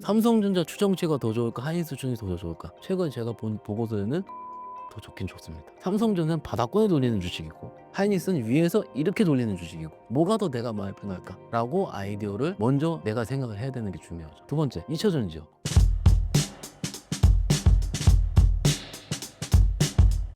삼성전자 추정치가 더 좋을까 하이닉스 추정이 더 좋을까? 최근 제가 본 보고서에는 더 좋긴 좋습니다. 삼성전자는 바닥권에 돌리는 주식이고 하이닉스는 위에서 이렇게 돌리는 주식이고 뭐가 더 내가 마음에 편할까? 라고 아이디어를 먼저 내가 생각을 해야 되는 게 중요하죠. 두 번째, 2차전지요.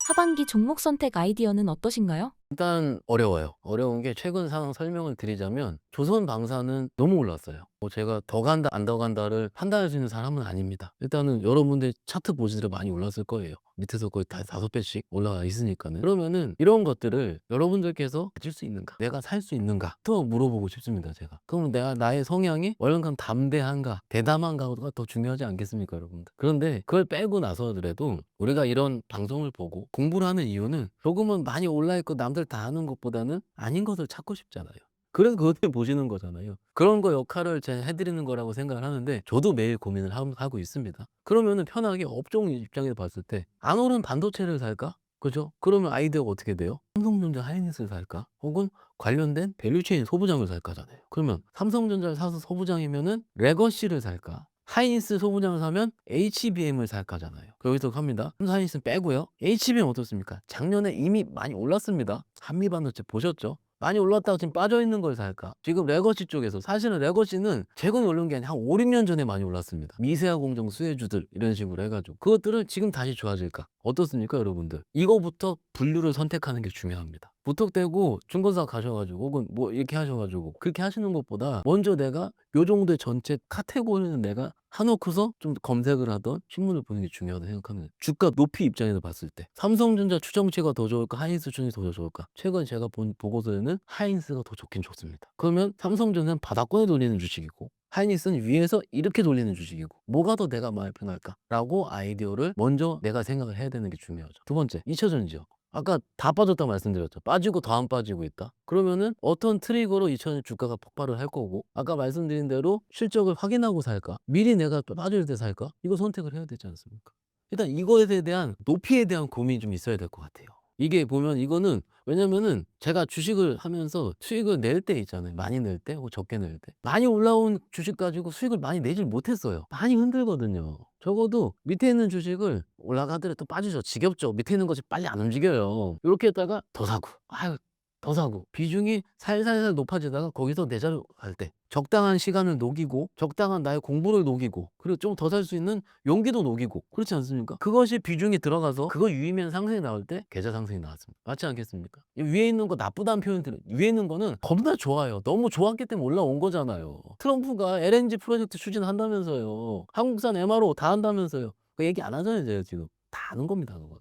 하반기 종목 선택 아이디어는 어떠신가요? 일단 어려워요. 어려운 게 최근 상황 설명을 드리자면 조선방사는 너무 올랐어요. 제가 더 간다 안 더 간다를 판단할 수 있는 사람은 아닙니다. 일단은 여러분들 차트 보시더라도 많이 올랐을 거예요. 밑에서 거의 다 5배씩 올라가 있으니까는. 그러면은 이런 것들을 여러분들께서 가질 수 있는가? 내가 살 수 있는가? 또 물어보고 싶습니다, 제가. 그럼 내가 나의 성향이 얼만큼 담대한가? 대담한가가 더 중요하지 않겠습니까, 여러분들? 그런데 그걸 빼고 나서더라도 우리가 이런 방송을 보고 공부를 하는 이유는 조금은 많이 올라 있고 남들 다 아는 것보다는 아닌 것을 찾고 싶잖아요. 그래서 그것 때문에 보시는 거잖아요. 그런 거 역할을 제가 해드리는 거라고 생각을 하는데 저도 매일 고민을 하고 있습니다. 그러면은 편하게 업종 입장에서 봤을 때 안 오른 반도체를 살까? 그죠? 그러면 아이디어가 어떻게 돼요? 삼성전자 하이닉스를 살까? 혹은 관련된 밸류체인 소부장을 살까잖아요. 그러면 삼성전자를 사서 소부장이면은 레거시를 살까? 하이닉스 소부장을 사면 HBM을 살까잖아요. 여기서 갑니다. 하이닉스 빼고요. HBM 어떻습니까? 작년에 이미 많이 올랐습니다. 한미반도체 보셨죠? 많이 올랐다가 지금 빠져있는 걸 살까? 지금 레거시 쪽에서 사실은 레거시는 최근에 오른 게 아니라 한 5, 6년 전에 많이 올랐습니다. 미세화 공정 수혜주들 이런 식으로 해가지고 그것들은 지금 다시 좋아질까? 어떻습니까, 여러분들? 이거부터 분류를 선택하는 게 중요합니다. 무턱대고 중건사 가셔가지고 혹은 뭐 이렇게 하셔가지고 그렇게 하시는 것보다 먼저 내가 요 정도의 전체 카테고리는 내가 해놓고서 좀 검색을 하던 신문을 보는 게 중요하다고 생각합니다. 주가 높이 입장에서 봤을 때 삼성전자 추정치가 더 좋을까 하이닉스 추정이 더 좋을까? 최근 제가 본 보고서에는 하이닉스가 더 좋긴 좋습니다. 그러면 삼성전자는 바닥권에 돌리는 주식이고 하이닉스는 위에서 이렇게 돌리는 주식이고 뭐가 더 내가 마음에 편할까? 라고 아이디어를 먼저 내가 생각을 해야 되는 게 중요하죠. 두 번째, 2차전지요. 아까 다 빠졌다고 말씀드렸죠. 빠지고 더 안 빠지고 있다. 그러면은 어떤 트리거로 2차전지 주가가 폭발을 할 거고 아까 말씀드린 대로 실적을 확인하고 살까? 미리 내가 빠질 때 살까? 이거 선택을 해야 되지 않습니까? 일단 이것에 대한 높이에 대한 고민이 좀 있어야 될 것 같아요. 이게 보면 이거는 왜냐면은 제가 주식을 하면서 수익을 낼 때 있잖아요. 많이 낼 때 혹은 적게 낼 때. 많이 올라온 주식 가지고 수익을 많이 내질 못했어요. 많이 흔들거든요. 적어도 밑에 있는 주식을 올라가더라도 또 빠지죠. 지겹죠. 밑에 있는 것이 빨리 안 움직여요. 이렇게 했다가 더 사고, 아유, 더 사고. 비중이 살살살 높아지다가 거기서 내자로 갈 때. 적당한 시간을 녹이고, 적당한 나의 공부를 녹이고, 그리고 좀 더 살 수 있는 용기도 녹이고, 그렇지 않습니까? 그것이 비중이 들어가서 그거 유의면 상승이 나올 때 계좌 상승이 나왔습니다. 맞지 않겠습니까? 이 위에 있는 거 나쁘다는 표현 들은 위에 있는 거는 겁나 좋아요. 너무 좋았기 때문에 올라온 거잖아요. 트럼프가 LNG 프로젝트 추진한다면서요. 한국산 MRO 다 한다면서요. 그 얘기 안 하잖아요, 제가 지금. 다 아는 겁니다, 그건.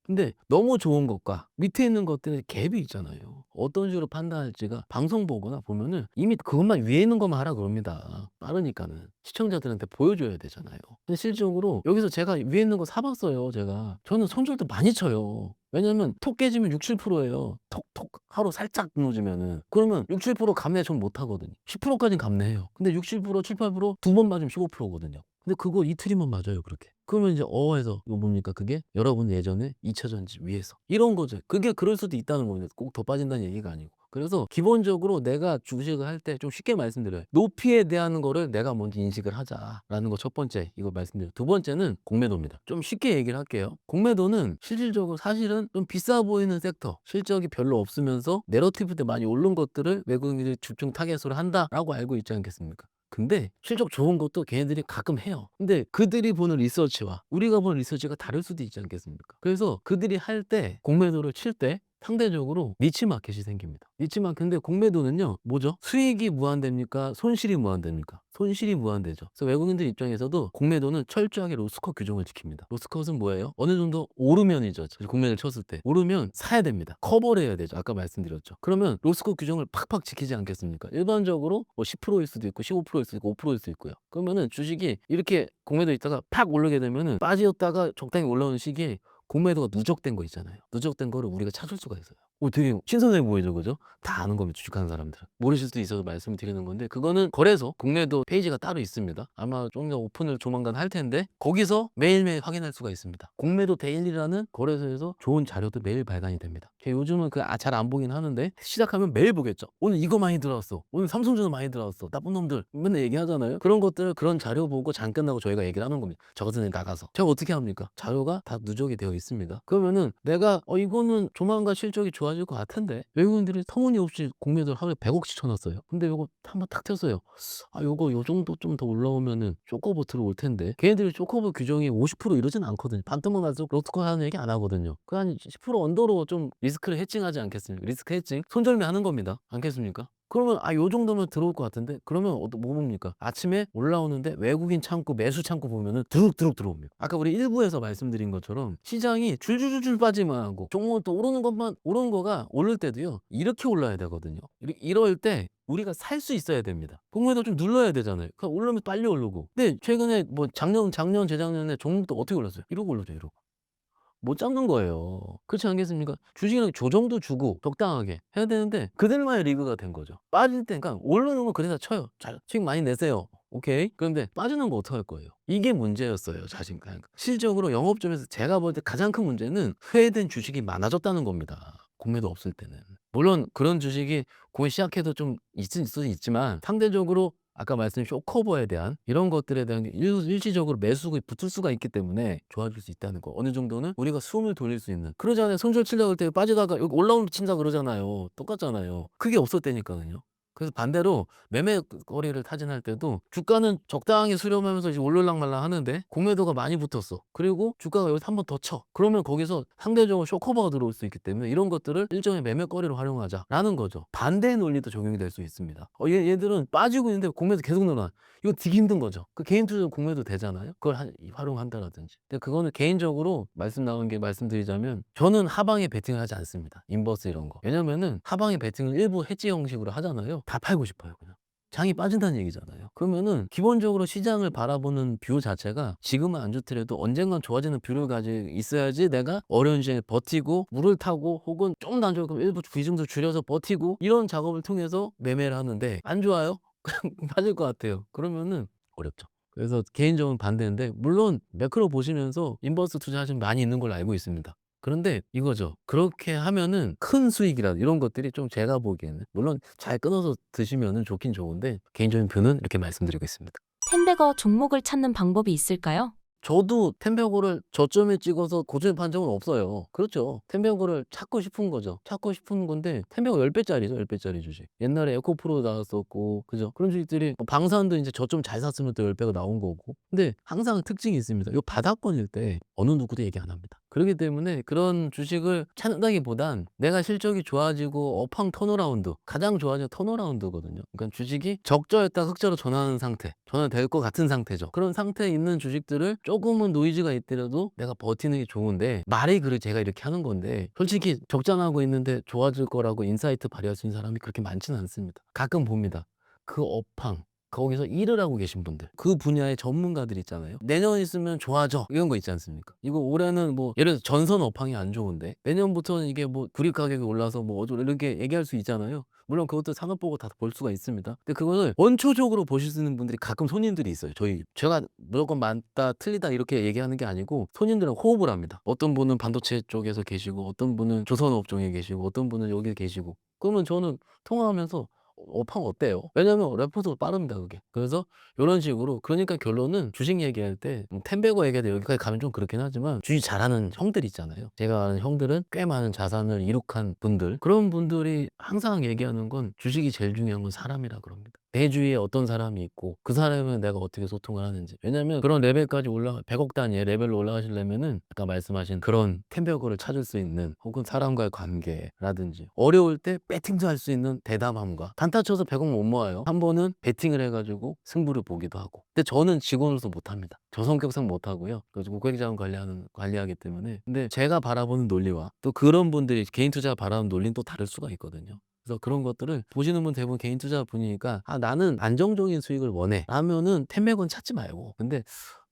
근데 너무 좋은 것과 밑에 있는 것들의 갭이 있잖아요. 어떤 식으로 판단할지가 방송 보거나 보면은 이미 그것만 위에 있는 것만 하라 그럽니다. 빠르니까는. 시청자들한테 보여줘야 되잖아요. 근데 실질적으로 여기서 제가 위에 있는 거 사봤어요, 제가. 저는 손절도 많이 쳐요. 왜냐면 톡 깨지면 6, 7%예요. 톡톡 하루 살짝 무너지면은. 그러면 6, 7% 감내 전 못하거든요. 10%까지는 감내해요. 근데 6, 7%, 7, 8%두 번 맞으면 15%거든요. 근데 그거 이틀이면 맞아요, 그렇게. 그러면 이제 해서 이거 뭡니까 그게? 여러분 예전에 2차전지 위에서 이런 거죠. 그게 그럴 수도 있다는 겁니다. 꼭 더 빠진다는 얘기가 아니고. 그래서 기본적으로 내가 주식을 할 때 좀 쉽게 말씀드려요. 높이에 대한 거를 내가 먼저 인식을 하자라는 거 첫 번째 이거 말씀드려요. 두 번째는 공매도입니다. 좀 쉽게 얘기를 할게요. 공매도는 실질적으로 사실은 좀 비싸 보이는 섹터, 실적이 별로 없으면서 내러티브 때 많이 오른 것들을 외국인들이 집중 타겟으로 한다라고 알고 있지 않겠습니까? 근데 실적 좋은 것도 걔네들이 가끔 해요. 근데 그들이 보는 리서치와 우리가 보는 리서치가 다를 수도 있지 않겠습니까? 그래서 그들이 할 때 공매도를 칠 때 상대적으로 니치 마켓이 생깁니다. 니치 마켓인데 공매도는요, 뭐죠? 수익이 무한됩니까? 손실이 무한됩니까? 손실이 무한되죠. 그래서 외국인들 입장에서도 공매도는 철저하게 로스컷 규정을 지킵니다. 로스컷은 뭐예요? 어느 정도 오르면이죠. 공매도를 쳤을 때. 오르면 사야 됩니다. 커버를 해야 되죠. 아까 말씀드렸죠. 그러면 로스컷 규정을 팍팍 지키지 않겠습니까? 일반적으로 뭐 10%일 수도 있고 15%일 수도 있고 5%일 수도 있고요. 그러면은 주식이 이렇게 공매도 있다가 팍 오르게 되면은 빠졌다가 적당히 올라오는 시기에 공매도가 누적된 거 있잖아요. 누적된 거를 우리가 찾을 수가 있어요. 되게 신선해 보이죠, 그죠? 다 아는 겁니다, 주식하는 사람들은. 모르실 수도 있어서 말씀을 드리는 건데, 그거는 거래소, 국내도 페이지가 따로 있습니다. 아마 좀 더 오픈을 조만간 할 텐데, 거기서 매일매일 확인할 수가 있습니다. 공매도 데일리라는 거래소에서 좋은 자료도 매일 발간이 됩니다. 요즘은 잘 안 보긴 하는데, 시작하면 매일 보겠죠. 오늘 이거 많이 들어왔어. 오늘 삼성전자 많이 들어왔어. 나쁜 놈들. 맨날 얘기하잖아요. 그런 것들, 그런 자료 보고 장 끝나고 저희가 얘기를 하는 겁니다. 저 같은 애 나가서. 제가 어떻게 합니까? 자료가 다 누적이 되어 있습니다. 그러면은 내가 이거는 조만간 실적이 좋아질 것 같은데, 외국인들이 터무니없이 공매도를 하루에 100억씩 쳐놨어요. 근데 요거 한번 탁 쳤어요. 요거 요 정도 좀 더 올라오면은 쇼커버 들어올 텐데, 걔네들이 쇼커버 규정이 50% 이러진 않거든요. 반토막 나서 로트컷 하는 얘기 안 하거든요. 그 한 10% 언더로 좀 리스크를 해칭하지 않겠습니까? 리스크 해칭, 손절매 하는 겁니다. 않겠습니까? 그러면 요 정도면 들어올 것 같은데, 그러면 뭐 봅니까? 아침에 올라오는데 외국인 창구, 매수 창구 보면은 두룩두룩 들어옵니다. 아까 우리 일부에서 말씀드린 것처럼 시장이 줄줄줄줄 빠지만 하고 종목은 또 오르는 것만, 오르는 거가 오를 때도요, 이렇게 올라야 되거든요. 이럴 때 우리가 살 수 있어야 됩니다. 공매도 좀 눌러야 되잖아요. 그러니까 오르면 빨리 오르고. 근데 최근에 뭐 작년, 재작년에 종목도 어떻게 올랐어요? 이러고 올르죠, 이러고. 못 잡는 거예요. 그렇지 않겠습니까? 주식이랑 조정도 주고 적당하게 해야 되는데, 그들만의 리그가 된 거죠. 빠질 때, 그러니까 오르는 건 그래서 쳐요. 잘 수익 많이 내세요. 오케이. 그런데 빠지는 거 어떡할 거예요? 이게 문제였어요, 자신감. 실적으로 영업점에서 제가 볼 때 가장 큰 문제는 회의된 주식이 많아졌다는 겁니다. 공매도 없을 때는. 물론 그런 주식이 거의 시작해도 좀 있을 수는 있지만, 상대적으로 아까 말씀드린 쇼커버에 대한 이런 것들에 대한 일시적으로 매수가 붙을 수가 있기 때문에 좋아질 수 있다는 거. 어느 정도는 우리가 숨을 돌릴 수 있는. 그러잖아요. 손절 치려고 할 때 빠지다가 여기 올라오면 친다 그러잖아요. 똑같잖아요. 그게 없었다니까요. 그래서 반대로 매매 거리를 타진할 때도 주가는 적당히 수렴하면서 이제 올라말랑 하는데 공매도가 많이 붙었어. 그리고 주가가 여기서 한 번 더 쳐. 그러면 거기서 상대적으로 쇼커버가 들어올 수 있기 때문에 이런 것들을 일종의 매매 거리로 활용하자라는 거죠. 반대의 논리도 적용이 될 수 있습니다. 얘들은 빠지고 있는데 공매도 계속 늘어나. 이거 되게 힘든 거죠. 그 개인 투자 공매도 되잖아요. 그걸 활용한다라든지. 근데 그거는 개인적으로 나온 게 말씀드리자면, 저는 하방에 베팅을 하지 않습니다. 인버스 이런 거. 왜냐면은 하방에 베팅을 일부 해지 형식으로 하잖아요. 다 팔고 싶어요, 그냥. 장이 빠진다는 얘기잖아요. 그러면은 기본적으로 시장을 바라보는 뷰 자체가 지금은 안 좋더라도 언젠간 좋아지는 뷰를 가지고 있어야지 내가 어려운 시장에 버티고 물을 타고, 혹은 좀 더 안 좋으면 일부 비중도 줄여서 버티고, 이런 작업을 통해서 매매를 하는데, 안 좋아요? 그냥 빠질 것 같아요. 그러면은 어렵죠. 그래서 개인적으로는 반대인데, 물론 매크로 보시면서 인버스 투자하시면 많이 있는 걸로 알고 있습니다. 그런데 이거죠. 그렇게 하면은 큰 수익이라 이런 것들이 좀, 제가 보기에는 물론 잘 끊어서 드시면은 좋긴 좋은데, 개인적인 뷰는 이렇게 말씀드리고 있습니다. 텐베거 종목을 찾는 방법이 있을까요? 저도 텐베고를 저점에 찍어서 고점에 판 적은 없어요. 그렇죠. 텐베고를 찾고 싶은 거죠. 찾고 싶은 건데, 텐베고 10배짜리죠. 10배짜리 주식. 옛날에 에코프로 나왔었고, 그죠? 그런 주식들이, 방산도 이제 저점 잘 샀으면 또 10배가 나온 거고. 근데 항상 특징이 있습니다. 요 바닥권일 때 어느 누구도 얘기 안 합니다. 그렇기 때문에 그런 주식을 찾는다기보단 내가 실적이 좋아지고 업황 턴어라운드, 가장 좋아지는 턴어라운드거든요. 그러니까 주식이 적저였다 흑자로 전환하는 상태, 전환될 것 같은 상태죠. 그런 상태에 있는 주식들을 조금은 노이즈가 있더라도 내가 버티는 게 좋은데, 말이 그래 제가 이렇게 하는 건데, 솔직히 적자나고 있는데 좋아질 거라고 인사이트 발휘할 수 있는 사람이 그렇게 많지는 않습니다. 가끔 봅니다. 그 업황, 거기서 일을 하고 계신 분들, 그 분야의 전문가들 있잖아요. 내년 있으면 좋아져, 이런 거 있지 않습니까? 이거 올해는 뭐 예를 들어서 전선 업황이 안 좋은데 내년부터는 이게 뭐 구리 가격이 올라서 뭐 어쩌고 이렇게 얘기할 수 있잖아요. 물론 그것도 산업 보고 다 볼 수가 있습니다. 근데 그거를 원초적으로 보실 수 있는 분들이 가끔 손님들이 있어요. 제가 무조건 맞다 틀리다 이렇게 얘기하는 게 아니고, 손님들은 호흡을 합니다. 어떤 분은 반도체 쪽에서 계시고, 어떤 분은 조선업종에 계시고, 어떤 분은 여기 계시고. 그러면 저는 통화하면서 업황 어때요? 왜냐면 레포트가 빠릅니다, 그게. 그래서 요런 식으로, 그러니까 결론은 주식 얘기할 때 텐베거 얘기할 때 여기까지 가면 좀 그렇긴 하지만, 주식 잘하는 형들 있잖아요. 제가 아는 형들은 꽤 많은 자산을 이룩한 분들, 그런 분들이 항상 얘기하는 건, 주식이 제일 중요한 건 사람이라 그럽니다. 내 주위에 어떤 사람이 있고 그 사람은 내가 어떻게 소통을 하는지. 왜냐면 그런 레벨까지 100억 단위의 레벨로 올라가시려면은 아까 말씀하신 그런 텐베거를 찾을 수 있는, 혹은 사람과의 관계라든지, 어려울 때 배팅도 할 수 있는 대담함과, 단타 쳐서 100억 못 모아요. 한 번은 배팅을 해가지고 승부를 보기도 하고. 근데 저는 직원으로서 못합니다. 저 성격상 못하고요. 그래서 고객자금 관리하기 때문에. 근데 제가 바라보는 논리와 또 그런 분들이 개인 투자 바라보는 논리는 또 다를 수가 있거든요. 그래서 그런 것들을 보시는 분 대부분 개인 투자 분이니까, 나는 안정적인 수익을 원해 라면은 텐맥은 찾지 말고, 근데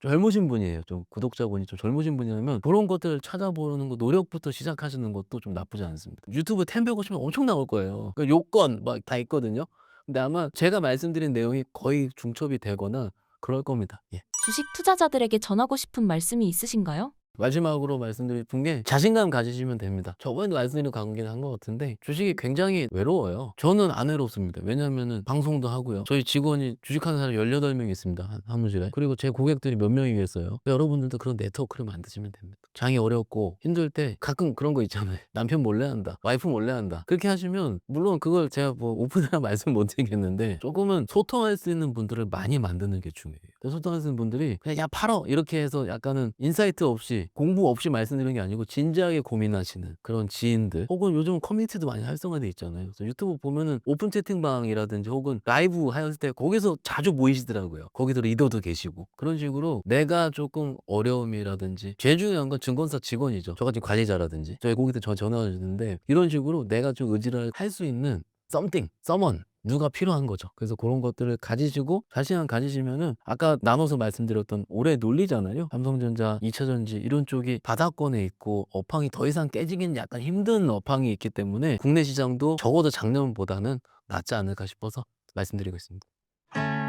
젊으신 분이에요. 좀 구독자분이 좀 젊으신 분이라면 그런 것들을 찾아보는 거 노력부터 시작하시는 것도 좀 나쁘지 않습니다. 유튜브 템 배우시면 엄청 나올 거예요. 그 요건 막 다 있거든요. 근데 아마 제가 말씀드린 내용이 거의 중첩이 되거나 그럴 겁니다. 예. 주식 투자자들에게 전하고 싶은 말씀이 있으신가요? 마지막으로 말씀드리고 게 자신감 가지시면 됩니다. 저번에도 말씀드린 관계는 한 것 같은데 주식이 굉장히 외로워요. 저는 안 외롭습니다. 왜냐면은 방송도 하고요. 저희 직원이 주식하는 사람이 18명 있습니다. 사무실에. 그리고 제 고객들이 몇 명이 있어요. 여러분들도 그런 네트워크를 만드시면 됩니다. 장이 어렵고 힘들 때 가끔 그런 거 있잖아요. 남편 몰래 한다. 와이프 몰래 한다. 그렇게 하시면 물론 그걸 제가 뭐 오픈해라 말씀 못 드리겠는데 조금은 소통할 수 있는 분들을 많이 만드는 게 중요해요. 소통할 수 있는 분들이 그냥 야 팔어 이렇게 해서 약간은 인사이트 없이 공부 없이 말씀드리는 게 아니고 진지하게 고민하시는 그런 지인들 혹은 요즘 커뮤니티도 많이 활성화돼 있잖아요. 그래서 유튜브 보면은 오픈 채팅방이라든지 혹은 라이브 하실 때 거기서 자주 모이시더라고요. 거기도 리더도 계시고 그런 식으로 내가 조금 어려움이라든지 제일 중요한 건 증권사 직원이죠. 저같은 관리자라든지 저희 고객들 저 전화가 주는데 이런 식으로 내가 좀 의지를 할 수 있는 something, someone 누가 필요한 거죠. 그래서 그런 것들을 가지시고 자신감 가지시면은 아까 나눠서 말씀드렸던 올해 논리잖아요. 삼성전자, 2차전지 이런 쪽이 바닥권에 있고 업황이 더 이상 깨지기는 약간 힘든 업황이 있기 때문에 국내 시장도 적어도 작년보다는 낫지 않을까 싶어서 말씀드리고 있습니다.